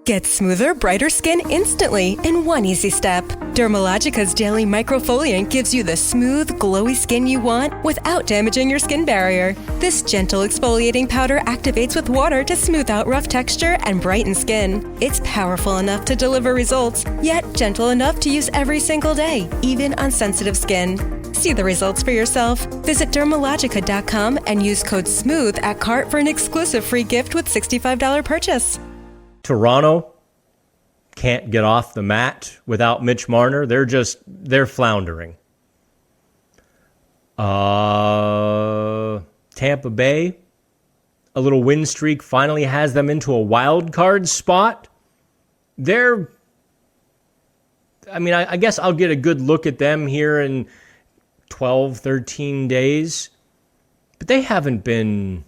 Get smoother, brighter skin instantly in one easy step. Dermalogica's daily microfoliant gives you the smooth, glowy skin you want without damaging your skin barrier. This gentle exfoliating powder activates with water to smooth out rough texture and brighten skin. It's powerful enough to deliver results, yet gentle enough to use every single day, even on sensitive skin. See the results for yourself. Visit Dermalogica.com and use code SMOOTH at cart for an exclusive free gift with $65 purchase. Toronto can't get off the mat without Mitch Marner. They're floundering. Tampa Bay, a little win streak finally has them into a wild card spot. I guess I'll get a good look at them here in 12, 13 days. But they haven't been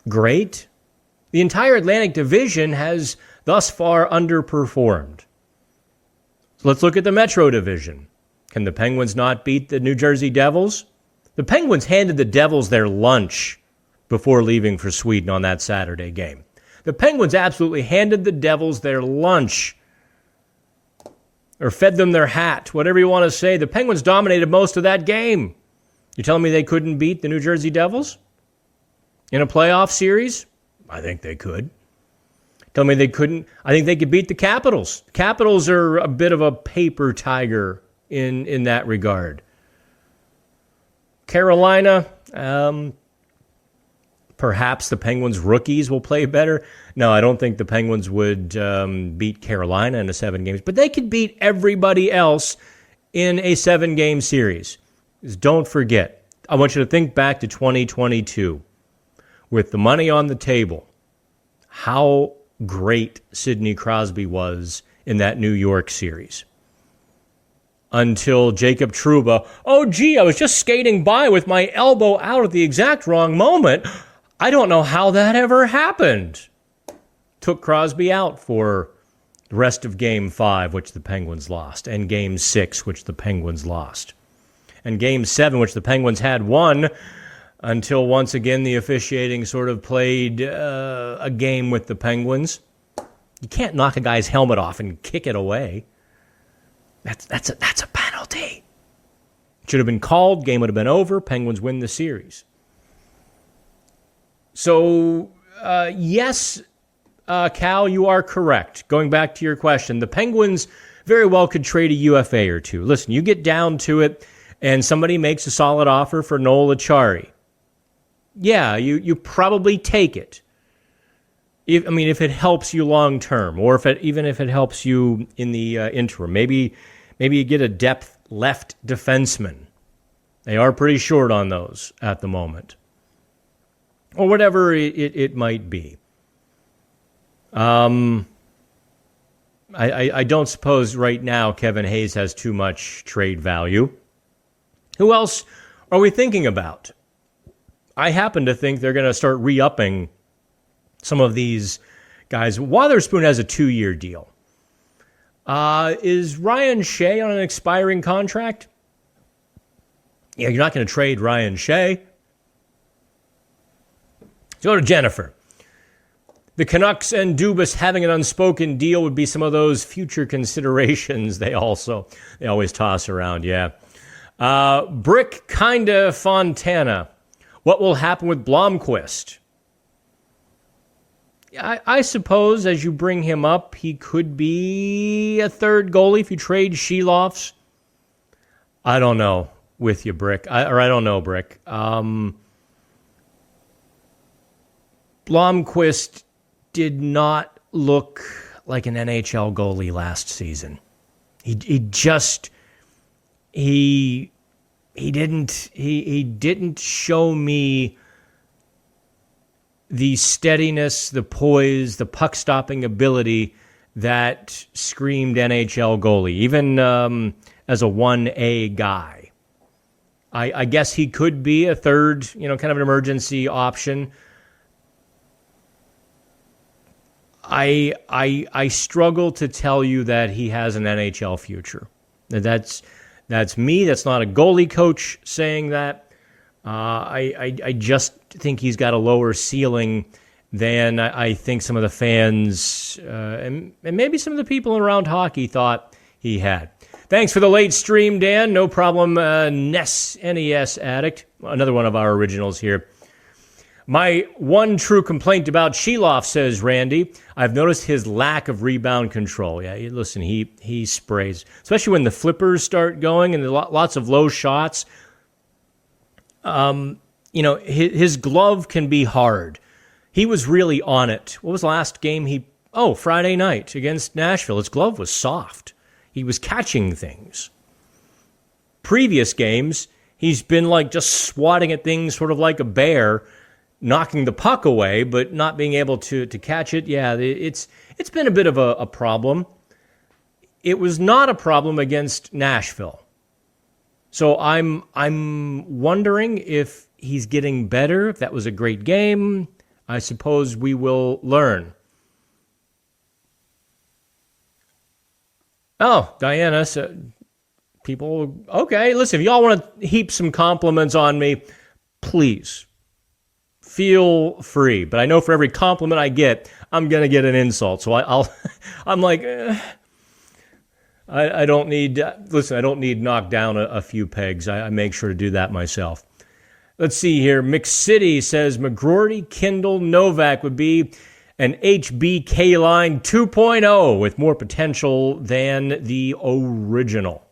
great. The entire Atlantic Division has thus far underperformed. So let's look at the Metro Division. Can the Penguins not beat the New Jersey Devils? The Penguins handed the Devils their lunch before leaving for Sweden on that Saturday game. The Penguins absolutely handed the Devils their lunch, or fed them their hat, whatever you want to say. The Penguins dominated most of that game. You telling me they couldn't beat the New Jersey Devils in a playoff series? I think they could. Tell me they couldn't. I think they could beat the Capitals. Capitals are a bit of a paper tiger in that regard. Carolina, perhaps the Penguins rookies will play better. No, I don't think the Penguins would beat Carolina in a 7 games, but they could beat everybody else in a 7-game series. Just don't forget, I want you to think back to 2022. With the money on the table, how great Sidney Crosby was in that New York series. Until Jacob Trouba, I was just skating by with my elbow out at the exact wrong moment. I don't know how that ever happened. Took Crosby out for the rest of Game 5, which the Penguins lost, and Game 6, which the Penguins lost, and Game 7, which the Penguins had won, until once again the officiating sort of played a game with the Penguins. You can't knock a guy's helmet off and kick it away. That's a penalty. It should have been called. Game would have been over. Penguins win the series. So, yes, Cal, you are correct. Going back to your question, the Penguins very well could trade a UFA or two. Listen, you get down to it, and somebody makes a solid offer for Noel Acciari. Yeah, you probably take it. If it helps you long term, or even if it helps you in the interim, maybe you get a depth left defenseman. They are pretty short on those at the moment, or whatever it might be. I don't suppose right now Kevin Hayes has too much trade value. Who else are we thinking about? I happen to think they're going to start re-upping some of these guys. Wotherspoon has a 2-year deal. Is Ryan Shea on an expiring contract? Yeah, you're not going to trade Ryan Shea. Go to Jennifer. The Canucks and Dubas having an unspoken deal would be some of those future considerations they always toss around, yeah. Brick kinda Fontana. What will happen with Blomqvist? I suppose as you bring him up, he could be a third goalie if you trade Sheloffs. I don't know with you, Brick. I don't know, Brick. Blomqvist did not look like an NHL goalie last season. He didn't show me the steadiness, the poise, the puck stopping ability that screamed NHL goalie, even as a 1A guy. I guess he could be a third, kind of an emergency option. I struggle to tell you that he has an NHL future. That's me. That's not a goalie coach saying that. I just think he's got a lower ceiling than I think some of the fans and maybe some of the people around hockey thought he had. Thanks for the late stream, Dan. No problem, NES Addict. Another one of our originals here. My one true complaint about Sheloff, says Randy, I've noticed his lack of rebound control. Yeah, listen, he sprays, especially when the flippers start going and lots of low shots. His glove can be hard. He was really on it. What was the last game Friday night against Nashville. His glove was soft. He was catching things. Previous games, he's been just swatting at things sort of like a bear, knocking the puck away, but not being able to catch it. Yeah, it's been a bit of a problem. It was not a problem against Nashville. So I'm wondering if he's getting better, if that was a great game. I suppose we will learn. Oh, Diana, people, okay, listen, if y'all want to heap some compliments on me, please, feel free. But I know for every compliment I get, I'm going to get an insult. So I'm like, I don't need, I don't need knocked down a few pegs. I make sure to do that myself. Let's see here. McCity says McGroarty, Kindle, Novak would be an HBK line 2.0 with more potential than the original.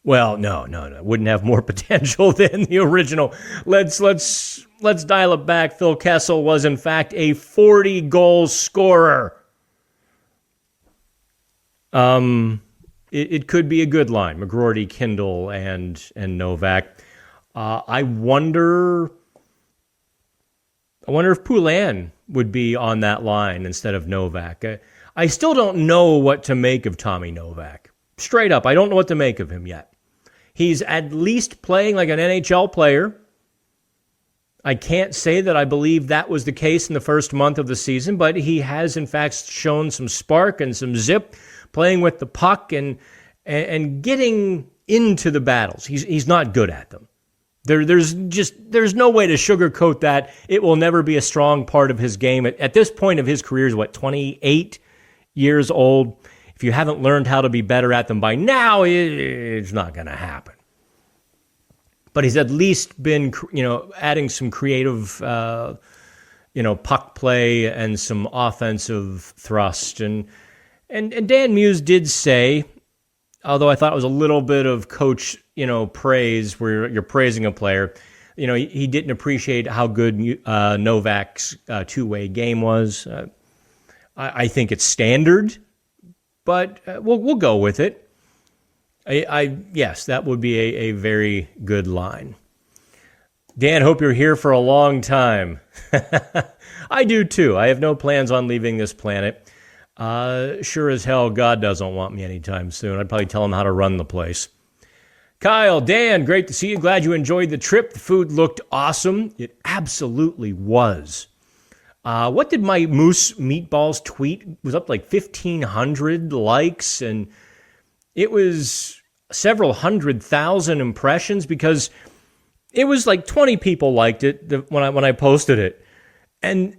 Well, no. Wouldn't have more potential than the original. Let's dial it back. Phil Kessel was in fact a 40-goal scorer. It could be a good line. McGroarty, Kindle, and Novak. I wonder if Poulin would be on that line instead of Novak. I still don't know what to make of Tommy Novak. Straight up, I don't know what to make of him yet. He's at least playing like an NHL player. I can't say that I believe that was the case in the first month of the season, but he has in fact shown some spark and some zip, playing with the puck and getting into the battles. He's not good at them. There's no way to sugarcoat that. It will never be a strong part of his game. At this point of his career, is 28 years old. If you haven't learned how to be better at them by now, it's not going to happen. But he's at least been, adding some creative, puck play and some offensive thrust. And Dan Muse did say, although I thought it was a little bit of coach, praise where you're praising a player, he didn't appreciate how good Novak's two-way game was. I think it's standard, but we'll go with it. Yes, that would be a very good line. Dan, hope you're here for a long time. I do too. I have no plans on leaving this planet. Sure as hell, God doesn't want me anytime soon. I'd probably tell him how to run the place. Kyle, Dan, great to see you. Glad you enjoyed the trip. The food looked awesome. It absolutely was. What did my Moose Meatballs tweet? It was up 1,500 likes, and it was several 100,000 impressions because it was 20 people liked it when I posted it. And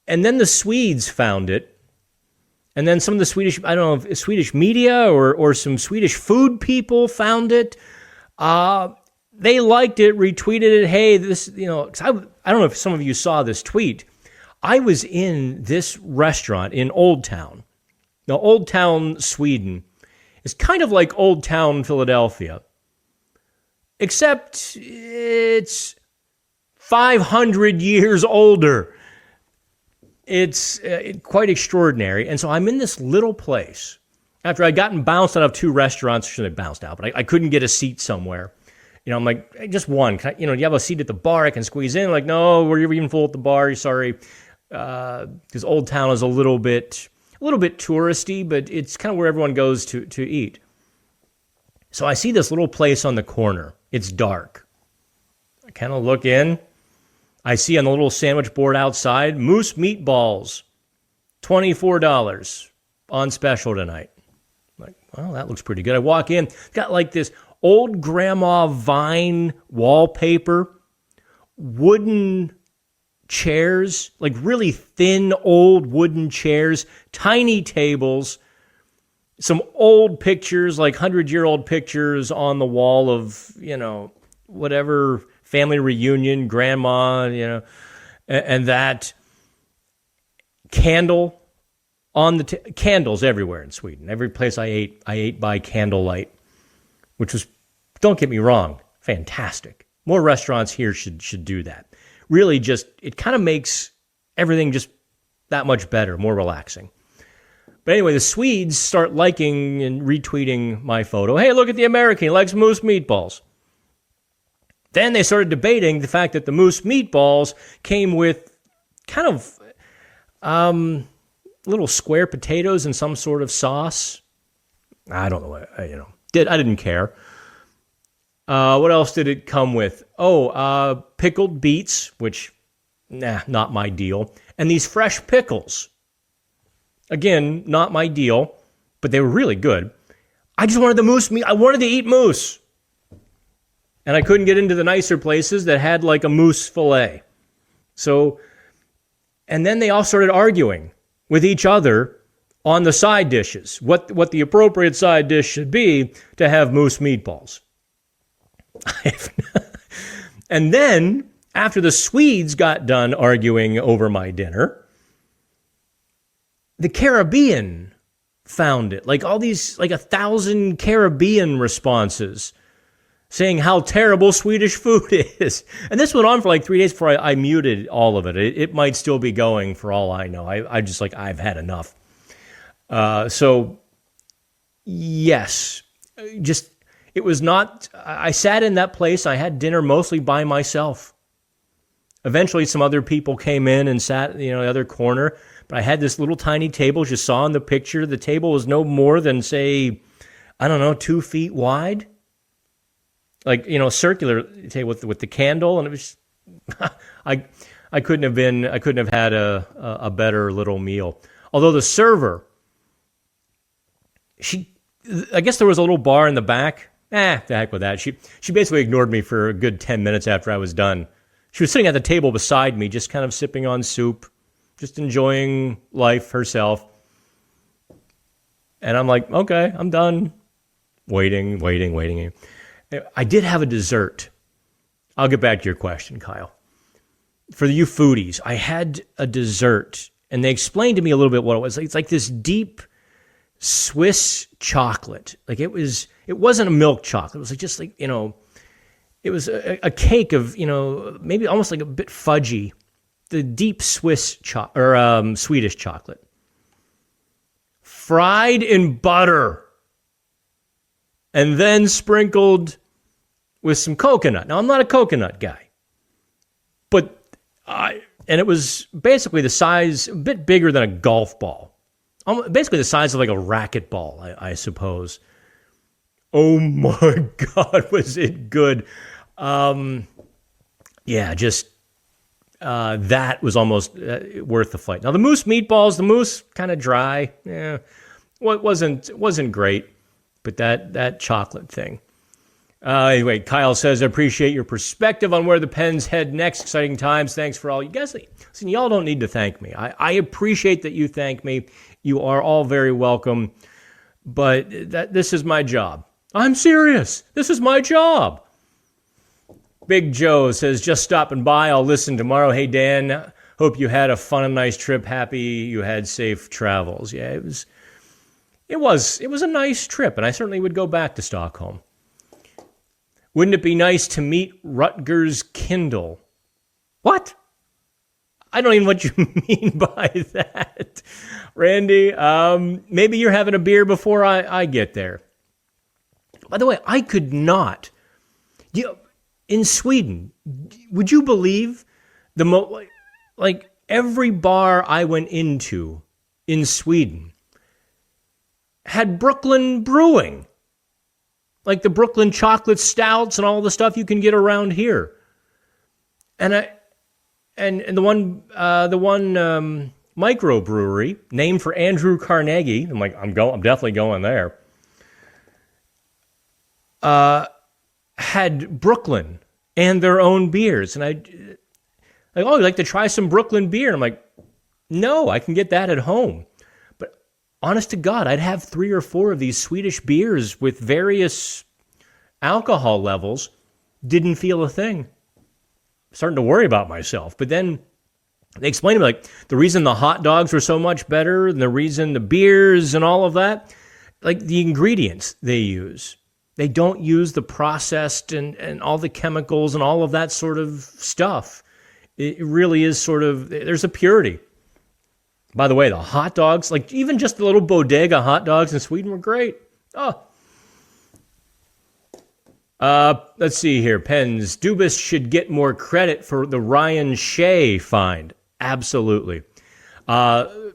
then the Swedes found it. And then some of the Swedish, I don't know if Swedish media or some Swedish food people found it. They liked it, retweeted it. Hey, this, 'cause I don't know if some of you saw this tweet. I was in this restaurant in Old Town. Now, Old Town, Sweden is kind of like Old Town, Philadelphia, except it's 500 years older. It's quite extraordinary. And so I'm in this little place. After I'd gotten bounced out of two restaurants, I shouldn't have bounced out, but I couldn't get a seat somewhere. I'm like, hey, just one. Do you have a seat at the bar I can squeeze in? Like, no, we're even full at the bar. Sorry. Because Old Town is a little bit touristy, but it's kind of where everyone goes to eat. So I see this little place on the corner. It's dark. I kind of look in. I see on the little sandwich board outside, Moose Meatballs, $24 on special tonight. I'm like, well, that looks pretty good. I walk in, it's got this old grandma vine wallpaper, wooden chairs, like really thin old wooden chairs, tiny tables, some old pictures, like 100-year-old pictures on the wall of, whatever family reunion, grandma, and that candle on the candles everywhere in Sweden. Every place I ate by candlelight, which was, don't get me wrong, fantastic. More restaurants here should do that. Really just, it kind of makes everything just that much better, more relaxing. But anyway, the Swedes start liking and retweeting my photo. Hey, look at the American, he likes moose meatballs. Then they started debating the fact that the moose meatballs came with kind of little square potatoes and some sort of sauce. I don't know, I didn't care. What else did it come with? Pickled beets, which, not my deal. And these fresh pickles. Again, not my deal, but they were really good. I just wanted the moose meat. I wanted to eat moose. And I couldn't get into the nicer places that had like a moose fillet. So, and then they all started arguing with each other on the side dishes, what the appropriate side dish should be to have moose meatballs. And then, after the Swedes got done arguing over my dinner, the Caribbean found it. Like all these, like 1,000 Caribbean responses saying how terrible Swedish food is. And this went on for like 3 days before I muted all of it. It might still be going for all I know. I just like, I've had enough. So, yes, just, it was not, I sat in that place. I had dinner mostly by myself. Eventually, some other people came in and sat, the other corner. But I had this little tiny table, as you saw in the picture. The table was no more than, say, 2 feet wide. Like, circular table with the candle. And it was, I couldn't have had a better little meal. Although the server, I guess there was a little bar in the back. The heck with that. She basically ignored me for a good 10 minutes after I was done. She was sitting at the table beside me, just kind of sipping on soup, just enjoying life herself. And I'm like, okay, I'm done. Waiting. I did have a dessert. I'll get back to your question, Kyle. For you foodies, I had a dessert, and they explained to me a little bit what it was. It's like this deep Swiss chocolate. Like it wasn't a milk chocolate. It was like just like, it was a cake of, maybe almost like a bit fudgy. The deep Swedish chocolate. Fried in butter. And then sprinkled with some coconut. Now, I'm not a coconut guy. And it was basically the size, a bit bigger than a golf ball. Basically the size of like a racquetball, I suppose. Oh my God, was it good. That was almost worth the fight. Now, the moose meatballs, kind of dry. It wasn't great, but that chocolate thing. Anyway, Kyle says, I appreciate your perspective on where the Pens head next. Exciting times. Thanks for all you guys. Listen, y'all don't need to thank me. I appreciate that you thank me. You are all very welcome. But this is my job. I'm serious. This is my job. Big Joe says, just stopping by. I'll listen tomorrow. Hey, Dan, hope you had a fun and nice trip. Happy you had safe travels. Yeah, it was a nice trip, and I certainly would go back to Stockholm. Wouldn't it be nice to meet Rutgers Kindle? What? I don't even know what you mean by that. Randy, maybe you're having a beer before I get there. By the way, I could not. In Sweden, would you believe like every bar I went into in Sweden had Brooklyn Brewing. Like the Brooklyn chocolate stouts and all the stuff you can get around here. And the one microbrewery named for Andrew Carnegie, I'm like, I'm definitely going there. Had Brooklyn and their own beers, and Like, oh, you like to try some Brooklyn beer? And I'm like, no, I can get that at home. But honest to God, I'd have 3 or 4 of these Swedish beers with various alcohol levels. Didn't feel a thing. Starting to worry about myself. But then they explained to me, like, the reason the hot dogs were so much better and the reason the beers and all of that, like the ingredients they use. They don't use the processed and all the chemicals and all of that sort of stuff. It really is sort of, there's a purity. By the way, the hot dogs, like even just the little bodega hot dogs in Sweden were great. Oh. Let's see here. Pens. Dubas should get more credit for the Ryan Shea find. Absolutely. I'll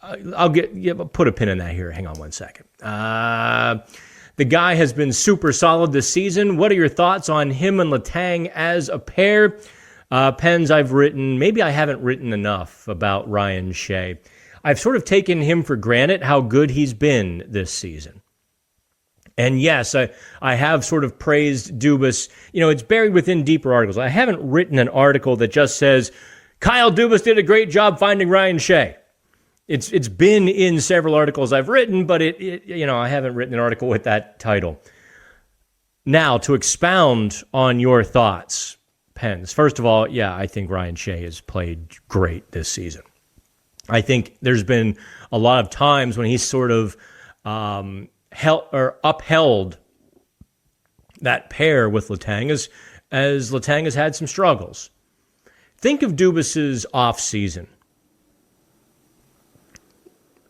put a pin in that here. Hang on one second. The guy has been super solid this season. What are your thoughts on him and Letang as a pair? Pens, I've written, maybe I haven't written enough about Ryan Shea. I've sort of taken him for granted how good he's been this season. And yes, I have sort of praised Dubas. You know, it's buried within deeper articles. I haven't written an article that just says, Kyle Dubas did a great job finding Ryan Shea. It's been in several articles I've written, but I haven't written an article with that title. Now, to expound on your thoughts, Pens. First of all, yeah, I think Ryan Shea has played great this season. I think there's been a lot of times when he's sort of upheld that pair with Letang as Letang has had some struggles. Think of Dubas's off season.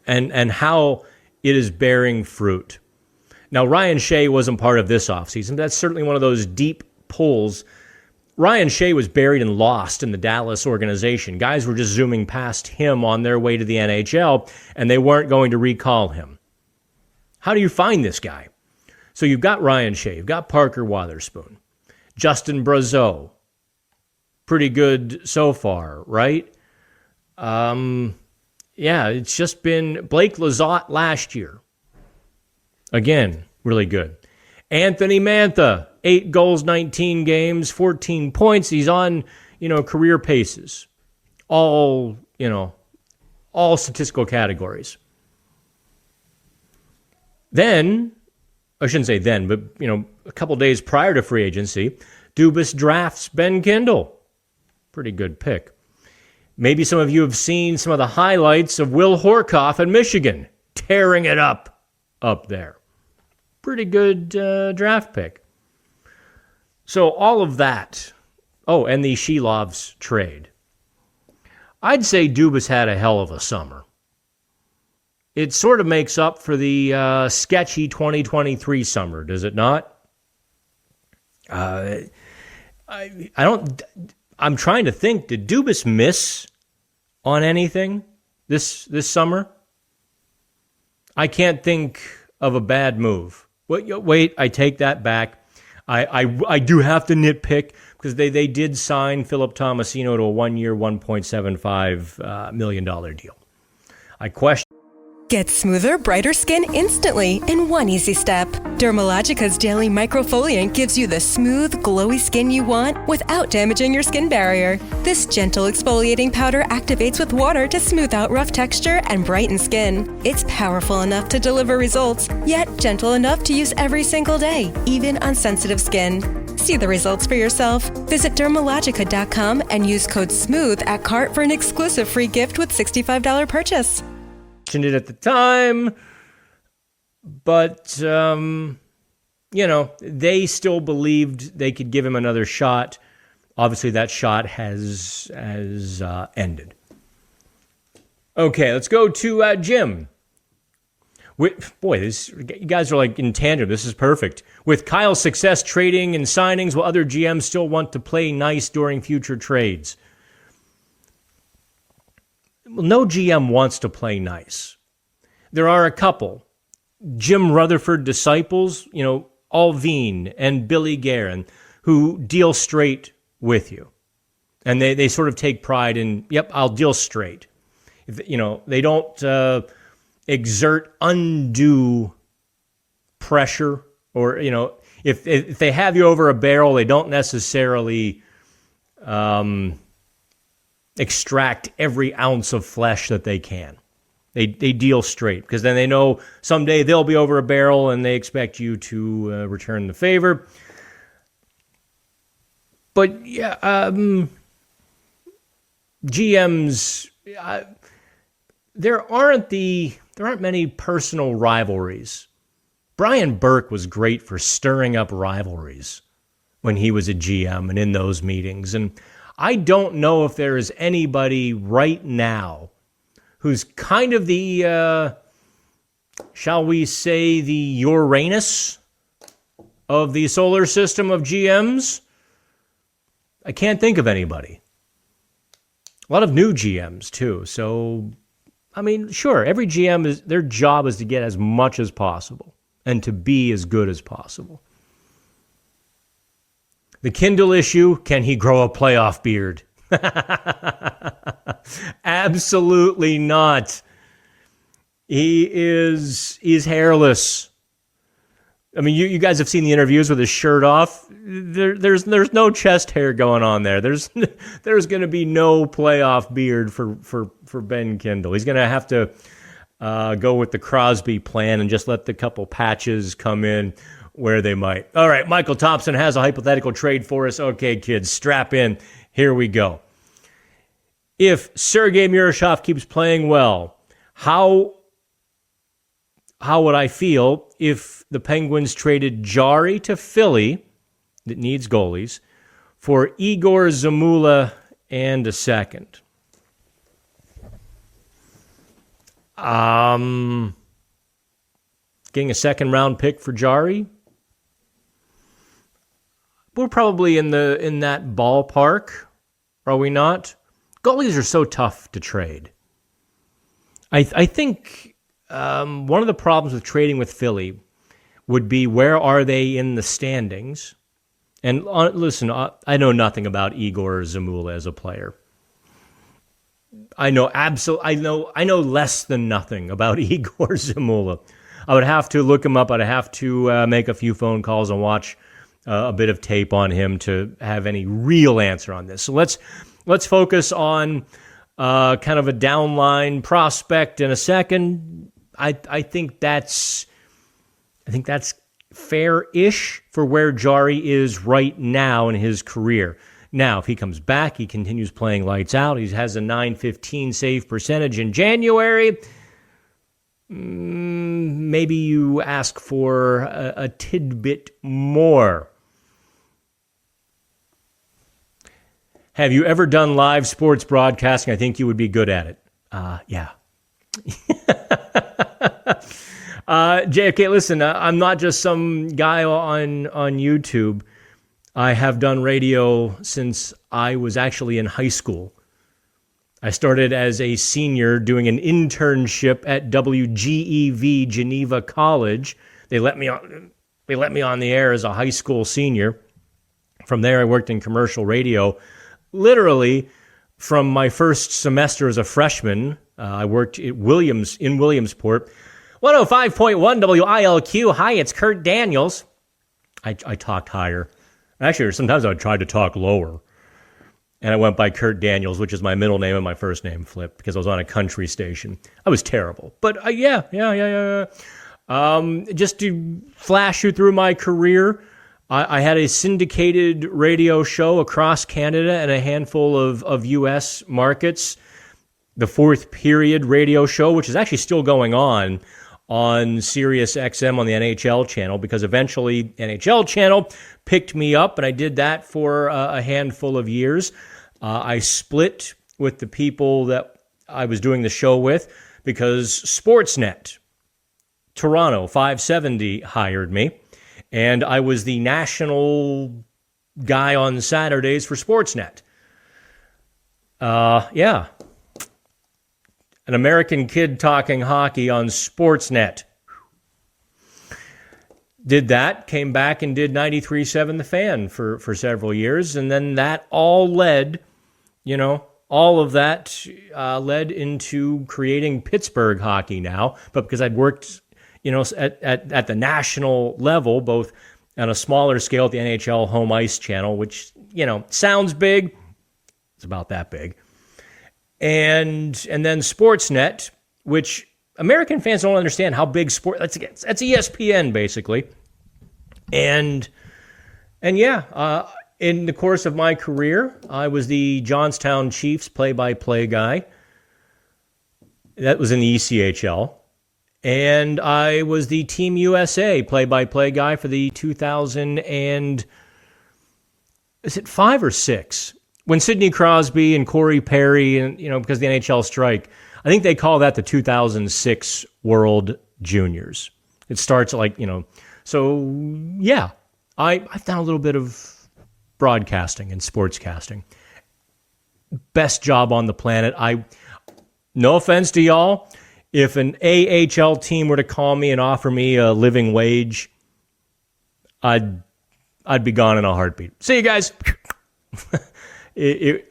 And how it is bearing fruit. Now, Ryan Shea wasn't part of this offseason. That's certainly one of those deep pulls. Ryan Shea was buried and lost in the Dallas organization. Guys were just zooming past him on their way to the NHL, and they weren't going to recall him. How do you find this guy? So you've got Ryan Shea, you've got Parker Wotherspoon, Justin Brazeau. Pretty good so far, right? Yeah, it's just been Blake Lizotte last year. Again, really good. Anthony Mantha, 8 goals, 19 games, 14 points. He's on, career paces. All statistical categories. Then, I shouldn't say then, but, a couple days prior to free agency, Dubas drafts Ben Kindle. Pretty good pick. Maybe some of you have seen some of the highlights of Will Horkoff at Michigan, tearing it up there. Pretty good draft pick. So all of that. Oh, and the Shilovs trade. I'd say Dubas had a hell of a summer. It sort of makes up for the sketchy 2023 summer, does it not? I don't. I'm trying to think. Did Dubas miss on anything this summer? I can't think of a bad move. Wait, I take that back. I do have to nitpick because they did sign Philip Tomasino to a 1-year, $1.75 million deal. I question. Get smoother, brighter skin instantly in one easy step. Dermalogica's daily microfoliant gives you the smooth, glowy skin you want without damaging your skin barrier. This gentle exfoliating powder activates with water to smooth out rough texture and brighten skin. It's powerful enough to deliver results, yet gentle enough to use every single day, even on sensitive skin. See the results for yourself. Visit Dermalogica.com and use code SMOOTH at cart for an exclusive free gift with $65 purchase. It at the time, but they still believed they could give him another shot. Obviously, that shot has ended. Okay, let's go to Jim. You guys are like in tandem. This is perfect. With Kyle's success trading and signings, will other GMs still want to play nice during future trades? Well, no GM wants to play nice. There are a couple. Jim Rutherford disciples, Alvin and Billy Guerin, who deal straight with you. And they sort of take pride in, yep, I'll deal straight. They don't exert undue pressure or, if they have you over a barrel, they don't necessarily extract every ounce of flesh that they can. They deal straight because then they know someday they'll be over a barrel and they expect you to return the favor. But yeah, GMs, there aren't many personal rivalries. Brian Burke was great for stirring up rivalries when he was a GM and in those meetings. And I don't know if there is anybody right now who's kind of the, shall we say, the Uranus of the solar system of GMs. I can't think of anybody. A lot of new GMs, too. So, I mean, sure, every GM, their job is to get as much as possible and to be as good as possible. The Kindle issue, can he grow a playoff beard? Absolutely not. He's hairless. I mean, you guys have seen the interviews with his shirt off. There's no chest hair going on there. There's going to be no playoff beard for Ben Kindle. He's going to have to go with the Crosby plan and just let the couple patches come in where they might. All right, Michael Thompson has a hypothetical trade for us. Okay, kids, strap in. Here we go. If Sergei Murashov keeps playing well, how would I feel if the Penguins traded Jari to Philly, that needs goalies, for Igor Zamula and a second? Getting a second-round pick for Jari? We're probably in that ballpark, are we not? Goalies are so tough to trade. I think one of the problems with trading with Philly would be, where are they in the standings? And listen, I know nothing about Igor Zamula as a player. I know less than nothing about Igor Zamula. I would have to look him up. I'd have to make a few phone calls and watch a bit of tape on him to have any real answer on this. So let's focus on kind of a downline prospect in a second. I think that's fair-ish for where Jari is right now in his career. Now, if he comes back, he continues playing lights out. He has a .915 save percentage in January. Maybe you ask for a tidbit more. Have you ever done live sports broadcasting? I think you would be good at it. Yeah. JFK, listen, I'm not just some guy on YouTube. I have done radio since I was actually in high school. I started as a senior doing an internship at WGEV Geneva College. They let me on the air as a high school senior. From there, I worked in commercial radio. Literally, from my first semester as a freshman, I worked in Williamsport. 105.1 WILQ. Hi, it's Kurt Daniels. I talked higher. Actually, sometimes I would try to talk lower. And I went by Kurt Daniels, which is my middle name and my first name flipped because I was on a country station. I was terrible. But yeah. Just to flash you through my career, I had a syndicated radio show across Canada and a handful of U.S. markets. The Fourth Period radio show, which is actually still going on Sirius XM on the NHL channel, because eventually NHL channel picked me up, and I did that for a handful of years. I split with the people that I was doing the show with because Sportsnet, Toronto 570 hired me, and I was the national guy on Saturdays for Sportsnet. Yeah. An American kid talking hockey on Sportsnet. Did that, came back and did 93.7 The Fan for several years, and then that all led, all of that led into creating Pittsburgh hockey now. But because I'd worked, at the national level, both on a smaller scale at the NHL home ice channel, which, sounds big, it's about that big. and then Sportsnet, which American fans don't understand how big that's ESPN basically. And yeah, in the course of my career, I was the Johnstown Chiefs play-by-play guy. That was in the ECHL. And I was the Team USA play-by-play guy for the 2000 and is it 5 or 6? When Sidney Crosby and Corey Perry, and because of the NHL strike, I think they call that the 2006 World Juniors. It starts so yeah, I've done a little bit of broadcasting and sportscasting. Best job on the planet. No offense to y'all, if an AHL team were to call me and offer me a living wage, I'd be gone in a heartbeat. See you guys.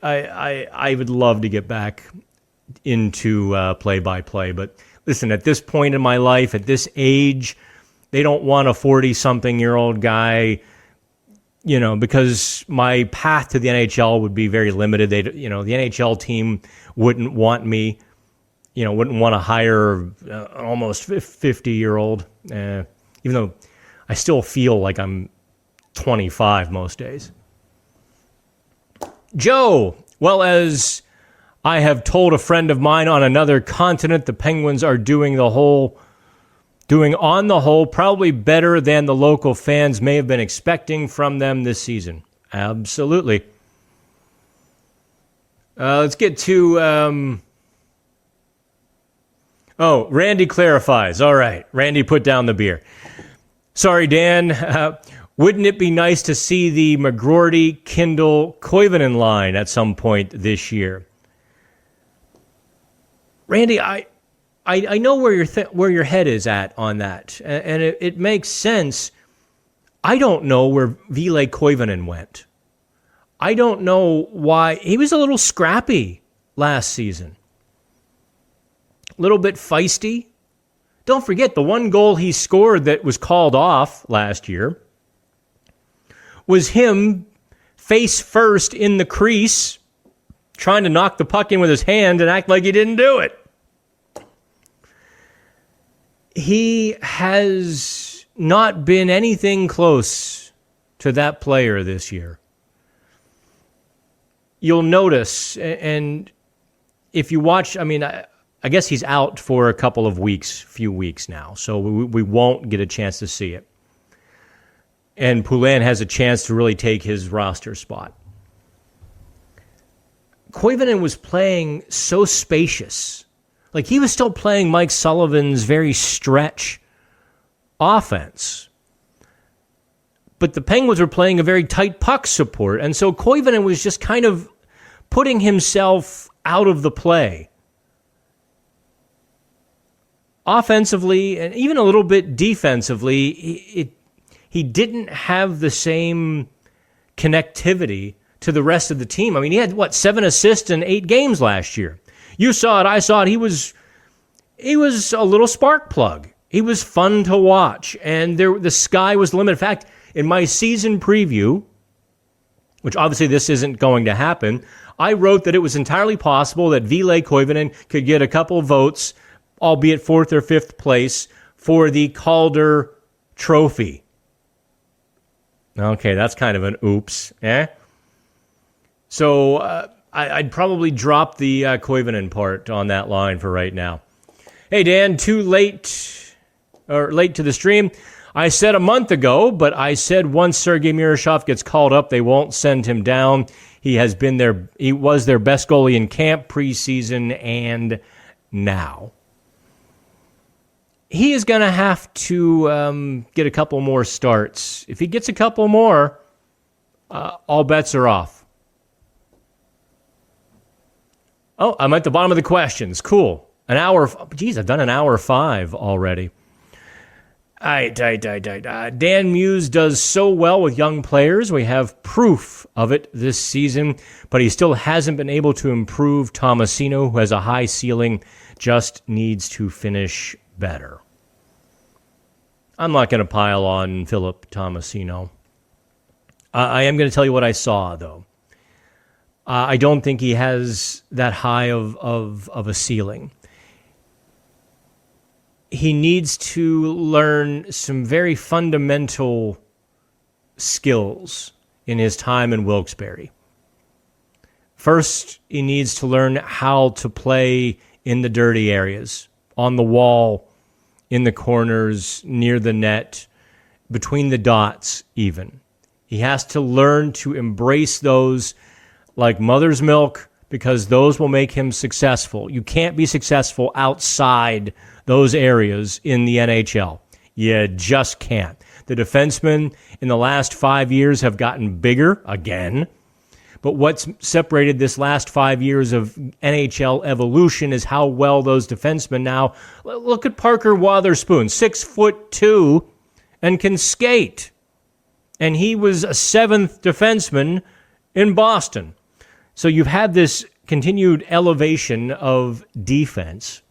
I would love to get back into play-by-play, but listen, at this point in my life, at this age, they don't want a 40-something-year-old guy, because my path to the NHL would be very limited. The NHL team wouldn't want me, wouldn't want to hire almost 50-year-old, even though I still feel like I'm 25 most days. Joe, well, as I have told a friend of mine on another continent, the Penguins are doing on the whole probably better than the local fans may have been expecting from them this season. Absolutely. Let's get to... Randy clarifies. All right, Randy put down the beer. Sorry, Dan. Wouldn't it be nice to see the McGroarty, Kindle, Koivunen line at some point this year? Randy, I know where your head is at on that, and it makes sense. I don't know where Ville Koivunen went. I don't know why. He was a little scrappy last season. A little bit feisty. Don't forget, the one goal he scored that was called off last year was him face first in the crease, trying to knock the puck in with his hand and act like he didn't do it. He has not been anything close to that player this year. You'll notice, and if you watch, I guess he's out for a couple of few weeks now, so we won't get a chance to see it. And Poulin has a chance to really take his roster spot. Koivunen was playing so spacious. Like, he was still playing Mike Sullivan's very stretch offense. But the Penguins were playing a very tight puck support, and so Koivunen was just kind of putting himself out of the play. Offensively, and even a little bit defensively, he didn't have the same connectivity to the rest of the team. He had, 7 assists in 8 games last year. You saw it, I saw it. He was a little spark plug. He was fun to watch, and the sky was the limit. In fact, in my season preview, which obviously this isn't going to happen, I wrote that it was entirely possible that Ville Koivunen could get a couple votes, albeit 4th or 5th place, for the Calder Trophy. Okay, that's kind of an oops, eh? So I'd probably drop the Koivunen part on that line for right now. Hey, Dan, late to the stream. I said a month ago, but I said once Sergei Miroshov gets called up, they won't send him down. He was their best goalie in camp, preseason, and now. He is going to have to get a couple more starts. If he gets a couple more, all bets are off. Oh, I'm at the bottom of the questions. Cool. An hour. Geez, I've done an hour 5 already. Dan Muse does so well with young players. We have proof of it this season, but he still hasn't been able to improve. Tomasino, who has a high ceiling, just needs to finish better. I'm not going to pile on Philip Tomasino. I am going to tell you what I saw, though. I don't think he has that high of a ceiling. He needs to learn some very fundamental skills in his time in Wilkes-Barre. First, he needs to learn how to play in the dirty areas, on the wall, in the corners, near the net, between the dots even. He has to learn to embrace those like mother's milk, because those will make him successful. You can't be successful outside those areas in the NHL. You just can't. The defensemen in the last 5 years have gotten bigger again. But what's separated this last 5 years of NHL evolution is how well those defensemen now. Look at Parker Wotherspoon, 6'2", and can skate. And he was a seventh defenseman in Boston. So you've had this continued elevation of defense.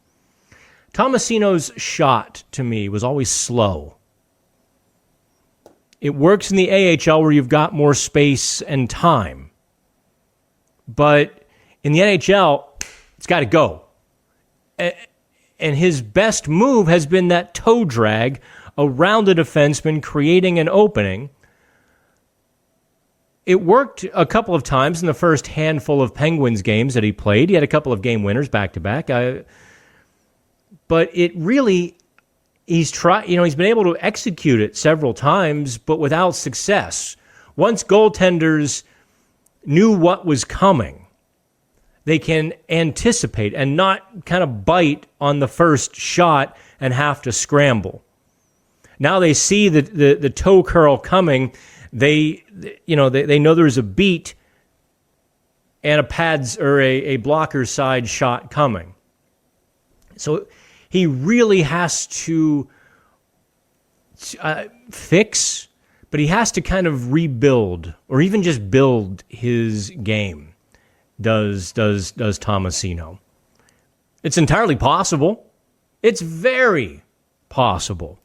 Tomasino's shot, to me, was always slow. It works in the AHL where you've got more space and time. But in the NHL, it's got to go. And his best move has been that toe drag around the defenseman, creating an opening. It worked a couple of times in the first handful of Penguins games that he played. He had a couple of game winners back-to-back. But it really, he's been able to execute it several times, but without success. Once goaltenders knew what was coming, they can anticipate and not kind of bite on the first shot and have to scramble. Now they see the toe curl coming. They know there's a beat and a pads or a blocker side shot coming. So he really has to fix, but he has to kind of rebuild or even just build his game. Does Tomasino? It's entirely possible. It's very possible.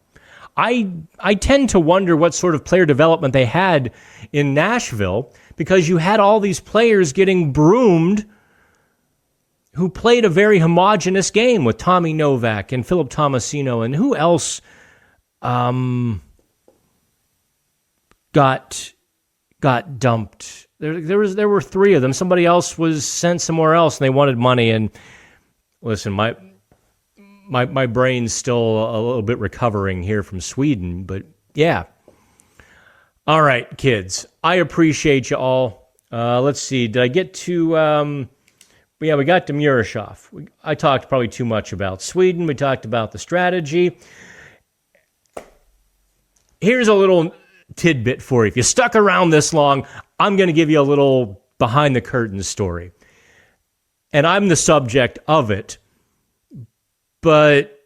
I tend to wonder what sort of player development they had in Nashville, because you had all these players getting broomed who played a very homogenous game with Tommy Novak and Philip Tomasino, and who else got dumped. There were three of them. Somebody else was sent somewhere else, and they wanted money. And listen, my brain's still a little bit recovering here from Sweden, but yeah. All right, kids, I appreciate you all. Let's see, did I get to? Yeah, we got to Murashov. I talked probably too much about Sweden. We talked about the strategy. Here's a little tidbit for you. If you stuck around this long, I'm going to give you a little behind-the-curtains story. And I'm the subject of it. But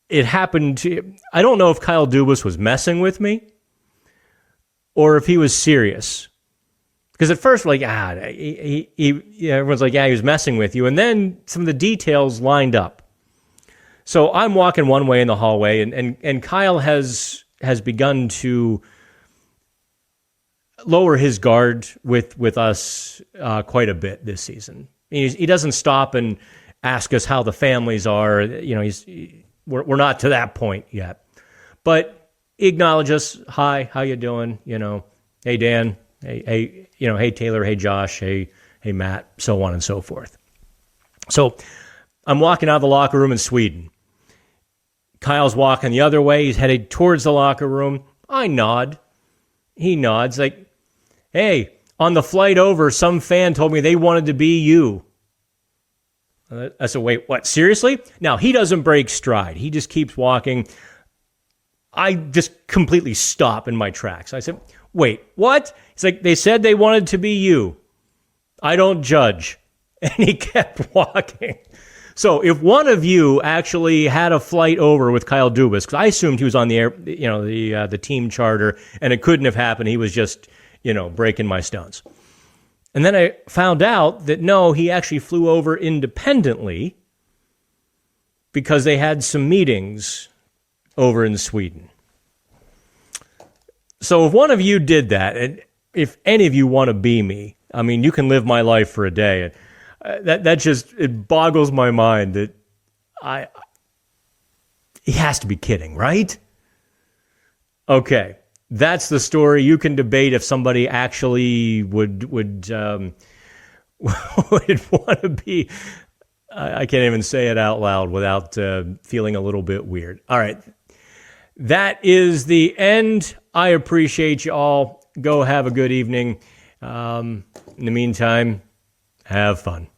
it happened to... I don't know if Kyle Dubas was messing with me or if he was serious. Because at first we're like, everyone's like, he was messing with you. And then some of the details lined up. So I'm walking one way in the hallway, and Kyle has begun to lower his guard with us quite a bit this season. He doesn't stop and ask us how the families are. We're not to that point yet. But he acknowledges, hi, how you doing? Hey, Dan. Hey, hey, Taylor, hey, Josh, hey, Matt, so on and so forth. So I'm walking out of the locker room in Sweden. Kyle's walking the other way. He's headed towards the locker room. I nod. He nods like, hey, on the flight over, some fan told me they wanted to be you. I said, wait, what, seriously? Now, he doesn't break stride. He just keeps walking. I just completely stop in my tracks. I said, wait, what? He's like, they said they wanted to be you. I don't judge. And he kept walking. So if one of you actually had a flight over with Kyle Dubas, because I assumed he was on the air, the team charter, and it couldn't have happened. He was just, breaking my stones. And then I found out that no, he actually flew over independently because they had some meetings over in Sweden. So if one of you did that, and if any of you want to be me, I mean, you can live my life for a day. And that just, it boggles my mind that he has to be kidding, right? Okay, that's the story. You can debate if somebody actually would would want to be. I can't even say it out loud without feeling a little bit weird. All right, that is the end. I appreciate you all. Go have a good evening. In the meantime, have fun.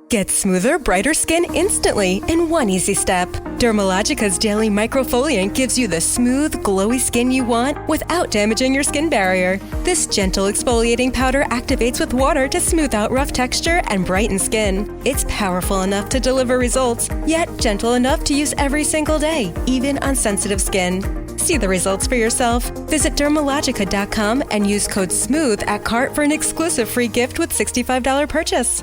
Get smoother, brighter skin instantly in one easy step. Dermalogica's daily microfoliant gives you the smooth, glowy skin you want without damaging your skin barrier. This gentle exfoliating powder activates with water to smooth out rough texture and brighten skin. It's powerful enough to deliver results, yet gentle enough to use every single day, even on sensitive skin. See the results for yourself. Visit Dermalogica.com and use code SMOOTH at cart for an exclusive free gift with $65 purchase.